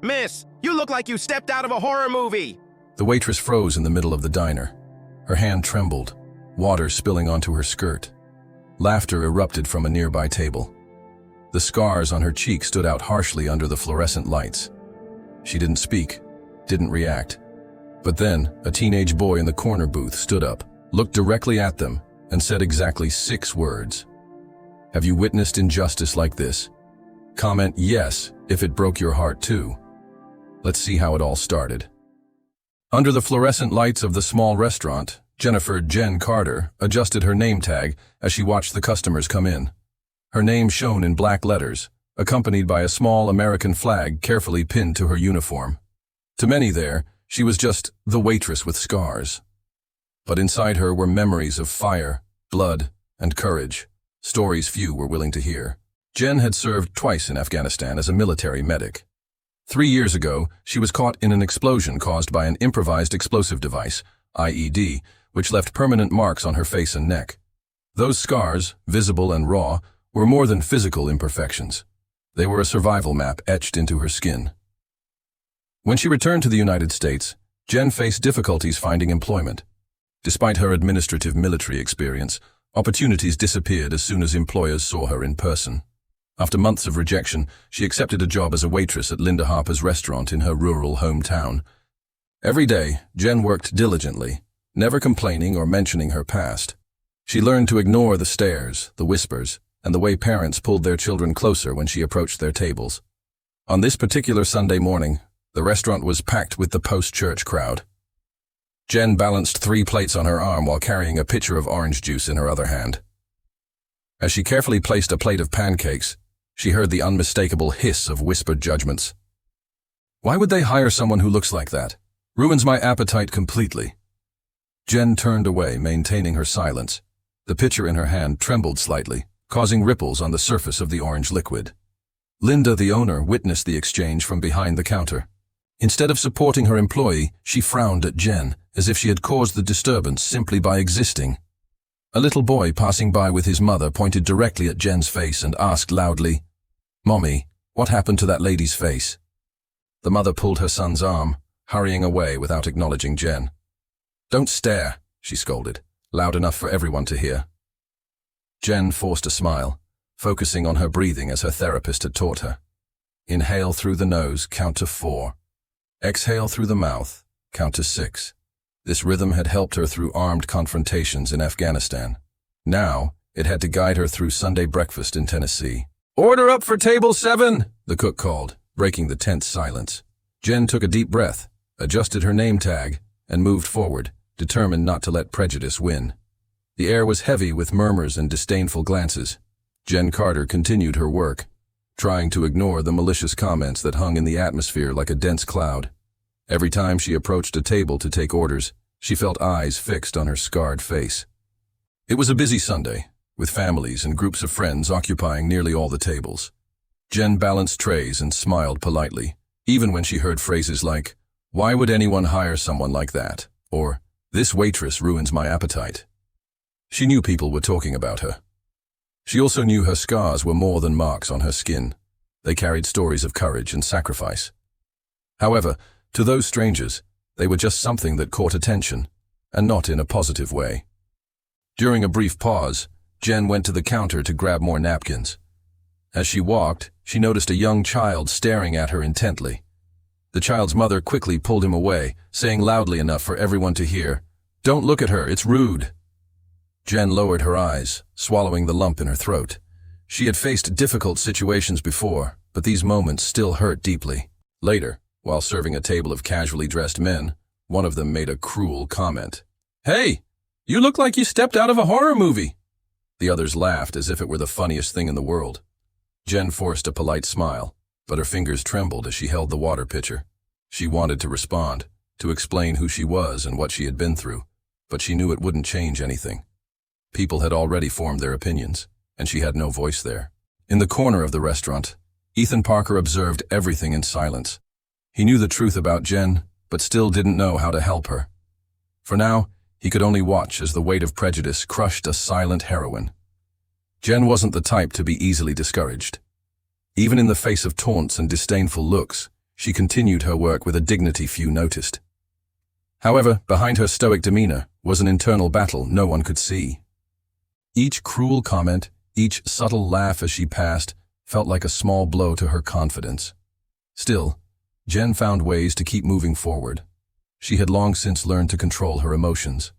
Miss, you look like you stepped out of a horror movie! The waitress froze in the middle of the diner. Her hand trembled, water spilling onto her skirt. Laughter erupted from a nearby table. The scars on her cheek stood out harshly under the fluorescent lights. She didn't speak, didn't react. But then, a teenage boy in the corner booth stood up, looked directly at them, and said exactly 6 words. Have you witnessed injustice like this? Comment yes if it broke your heart too. Let's see how it all started. Under the fluorescent lights of the small restaurant, Jennifer Jen Carter adjusted her name tag as she watched the customers come in. Her name shone in black letters, accompanied by a small American flag carefully pinned to her uniform. To many there, she was just the waitress with scars. But inside her were memories of fire, blood, and courage, stories few were willing to hear. Jen had served twice in Afghanistan as a military medic. 3 years ago, she was caught in an explosion caused by an improvised explosive device, IED, which left permanent marks on her face and neck. Those scars, visible and raw, were more than physical imperfections. They were a survival map etched into her skin. When she returned to the United States, Jen faced difficulties finding employment. Despite her administrative military experience, opportunities disappeared as soon as employers saw her in person. After months of rejection, she accepted a job as a waitress at Linda Harper's restaurant in her rural hometown. Every day, Jen worked diligently, never complaining or mentioning her past. She learned to ignore the stares, the whispers, and the way parents pulled their children closer when she approached their tables. On this particular Sunday morning, the restaurant was packed with the post-church crowd. Jen balanced 3 plates on her arm while carrying a pitcher of orange juice in her other hand. As she carefully placed a plate of pancakes, she heard the unmistakable hiss of whispered judgments. Why would they hire someone who looks like that? Ruins my appetite completely. Jen turned away, maintaining her silence. The pitcher in her hand trembled slightly, causing ripples on the surface of the orange liquid. Linda, the owner, witnessed the exchange from behind the counter. Instead of supporting her employee, she frowned at Jen, as if she had caused the disturbance simply by existing. A little boy passing by with his mother pointed directly at Jen's face and asked loudly, "Mommy, what happened to that lady's face?" The mother pulled her son's arm, hurrying away without acknowledging Jen. "Don't stare," she scolded, loud enough for everyone to hear. Jen forced a smile, focusing on her breathing as her therapist had taught her. Inhale through the nose, count to 4. Exhale through the mouth, count to 6. This rhythm had helped her through armed confrontations in Afghanistan. Now, it had to guide her through Sunday breakfast in Tennessee. "Order up for table 7, the cook called, breaking the tense silence. Jen took a deep breath, adjusted her name tag, and moved forward, determined not to let prejudice win. The air was heavy with murmurs and disdainful glances. Jen Carter continued her work, trying to ignore the malicious comments that hung in the atmosphere like a dense cloud. Every time she approached a table to take orders, she felt eyes fixed on her scarred face. It was a busy Sunday, with families and groups of friends occupying nearly all the tables. Jen balanced trays and smiled politely, even when she heard phrases like, "Why would anyone hire someone like that?" or, "This waitress ruins my appetite." She knew people were talking about her. She also knew her scars were more than marks on her skin. They carried stories of courage and sacrifice. However, to those strangers, they were just something that caught attention, and not in a positive way. During a brief pause, Jen went to the counter to grab more napkins. As she walked, she noticed a young child staring at her intently. The child's mother quickly pulled him away, saying loudly enough for everyone to hear, "Don't look at her, it's rude." Jen lowered her eyes, swallowing the lump in her throat. She had faced difficult situations before, but these moments still hurt deeply. Later, while serving a table of casually dressed men, one of them made a cruel comment. "Hey, you look like you stepped out of a horror movie." The others laughed as if it were the funniest thing in the world. Jen forced a polite smile, but her fingers trembled as she held the water pitcher. She wanted to respond, to explain who she was and what she had been through, but she knew it wouldn't change anything. People had already formed their opinions, and she had no voice there. In the corner of the restaurant, Ethan Parker observed everything in silence. He knew the truth about Jen, but still didn't know how to help her. For now, he could only watch as the weight of prejudice crushed a silent heroine. Jen wasn't the type to be easily discouraged. Even in the face of taunts and disdainful looks, She continued her work with a dignity few noticed. However, behind her stoic demeanor was an internal battle no one could see. Each cruel comment, each subtle laugh as she passed, felt like a small blow to her confidence. Still, Jen found ways to keep moving forward. She had long since learned to control her emotions.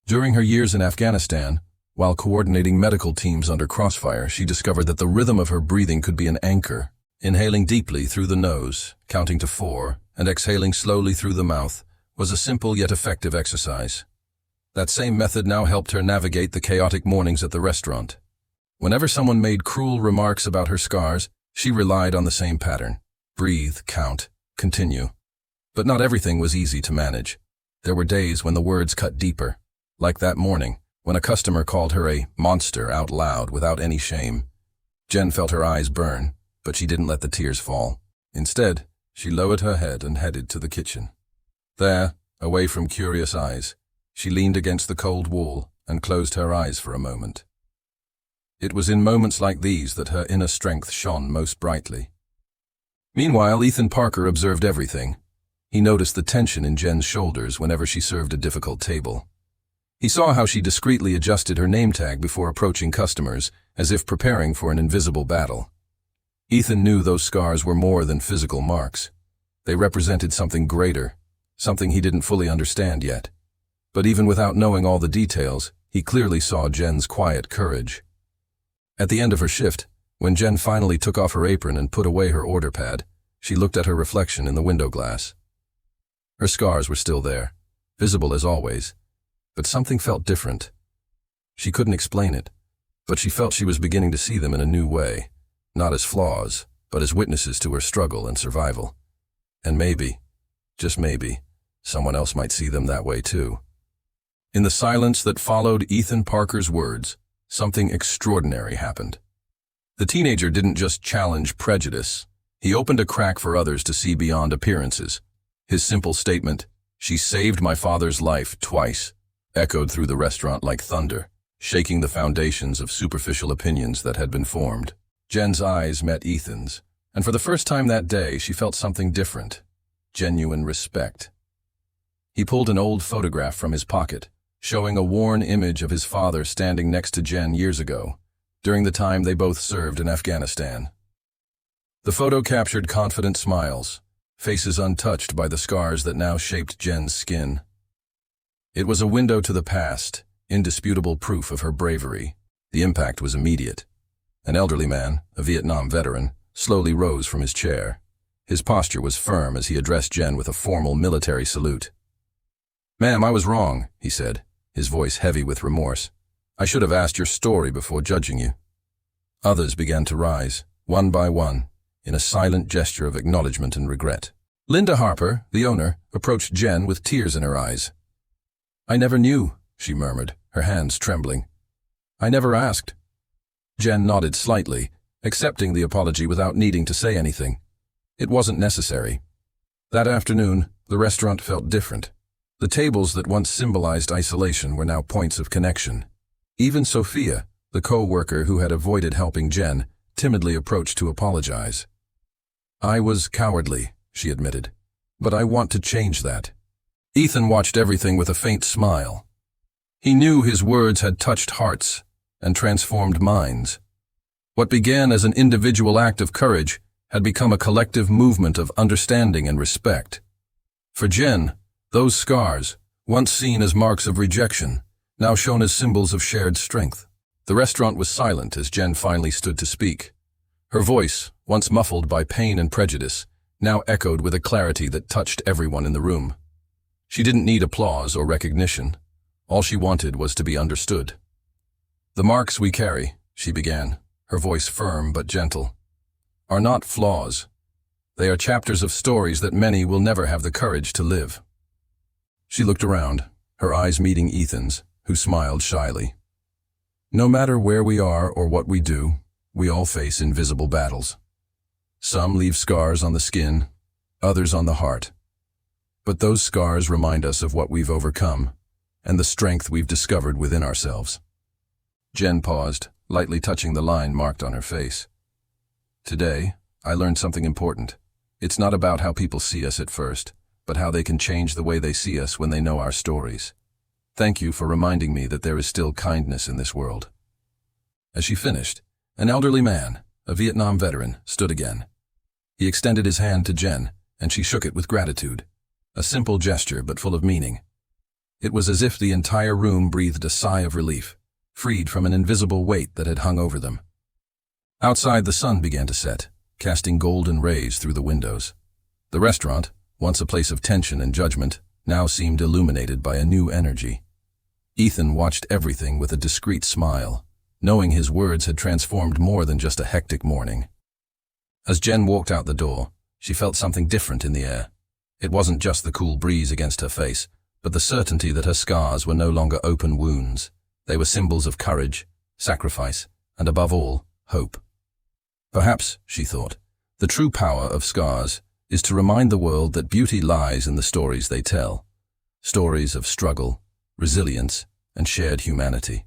During her years in Afghanistan, while coordinating medical teams under crossfire, she discovered that the rhythm of her breathing could be an anchor. Inhaling deeply through the nose, counting to 4, and exhaling slowly through the mouth was a simple yet effective exercise. That same method now helped her navigate the chaotic mornings at the restaurant. Whenever someone made cruel remarks about her scars, she relied on the same pattern. Breathe, count, continue. But not everything was easy to manage. There were days when the words cut deeper. Like that morning, when a customer called her a monster out loud without any shame. Jen felt her eyes burn, but she didn't let the tears fall. Instead, she lowered her head and headed to the kitchen. There, away from curious eyes, she leaned against the cold wall and closed her eyes for a moment. It was in moments like these that her inner strength shone most brightly. Meanwhile, Ethan Parker observed everything. He noticed the tension in Jen's shoulders whenever she served a difficult table. He saw how she discreetly adjusted her name tag before approaching customers, as if preparing for an invisible battle. Ethan knew those scars were more than physical marks. They represented something greater, something he didn't fully understand yet. But even without knowing all the details, he clearly saw Jen's quiet courage. At the end of her shift, when Jen finally took off her apron and put away her order pad, she looked at her reflection in the window glass. Her scars were still there, visible as always, but something felt different. She couldn't explain it, but she felt she was beginning to see them in a new way, not as flaws, but as witnesses to her struggle and survival. And maybe, just maybe, someone else might see them that way too. In the silence that followed Ethan Parker's words, something extraordinary happened. The teenager didn't just challenge prejudice. He opened a crack for others to see beyond appearances. His simple statement, "She saved my father's life twice," echoed through the restaurant like thunder, shaking the foundations of superficial opinions that had been formed. Jen's eyes met Ethan's, and for the first time that day she felt something different, genuine respect. He pulled an old photograph from his pocket, showing a worn image of his father standing next to Jen years ago, during the time they both served in Afghanistan. The photo captured confident smiles, faces untouched by the scars that now shaped Jen's skin. It was a window to the past, indisputable proof of her bravery. The impact was immediate. An elderly man, a Vietnam veteran, slowly rose from his chair. His posture was firm as he addressed Jen with a formal military salute. "Ma'am, I was wrong," he said, his voice heavy with remorse. "I should have asked your story before judging you." Others began to rise, one by one, in a silent gesture of acknowledgement and regret. Linda Harper, the owner, approached Jen with tears in her eyes. "I never knew," she murmured, her hands trembling. "I never asked." Jen nodded slightly, accepting the apology without needing to say anything. It wasn't necessary. That afternoon, the restaurant felt different. The tables that once symbolized isolation were now points of connection. Even Sophia, the co-worker who had avoided helping Jen, timidly approached to apologize. "I was cowardly," she admitted, "but I want to change that." Ethan watched everything with a faint smile. He knew his words had touched hearts and transformed minds. What began as an individual act of courage had become a collective movement of understanding and respect. For Jen, those scars, once seen as marks of rejection, now shone as symbols of shared strength. The restaurant was silent as Jen finally stood to speak. Her voice, once muffled by pain and prejudice, now echoed with a clarity that touched everyone in the room. She didn't need applause or recognition. All she wanted was to be understood. "The marks we carry," she began, her voice firm but gentle, "are not flaws. They are chapters of stories that many will never have the courage to live." She looked around, her eyes meeting Ethan's, who smiled shyly. "No matter where we are or what we do, we all face invisible battles. Some leave scars on the skin, others on the heart. But those scars remind us of what we've overcome and the strength we've discovered within ourselves." Jen paused, lightly touching the line marked on her face. "Today, I learned something important. It's not about how people see us at first, but how they can change the way they see us when they know our stories. Thank you for reminding me that there is still kindness in this world." As she finished, an elderly man, a Vietnam veteran, stood again. He extended his hand to Jen, and she shook it with gratitude. A simple gesture, but full of meaning. It was as if the entire room breathed a sigh of relief, freed from an invisible weight that had hung over them. Outside, the sun began to set, casting golden rays through the windows. The restaurant, once a place of tension and judgment, now seemed illuminated by a new energy. Ethan watched everything with a discreet smile, knowing his words had transformed more than just a hectic morning. As Jen walked out the door, she felt something different in the air. It wasn't just the cool breeze against her face, but the certainty that her scars were no longer open wounds. They were symbols of courage, sacrifice, and above all, hope. Perhaps, she thought, the true power of scars is to remind the world that beauty lies in the stories they tell. Stories of struggle, resilience, and shared humanity.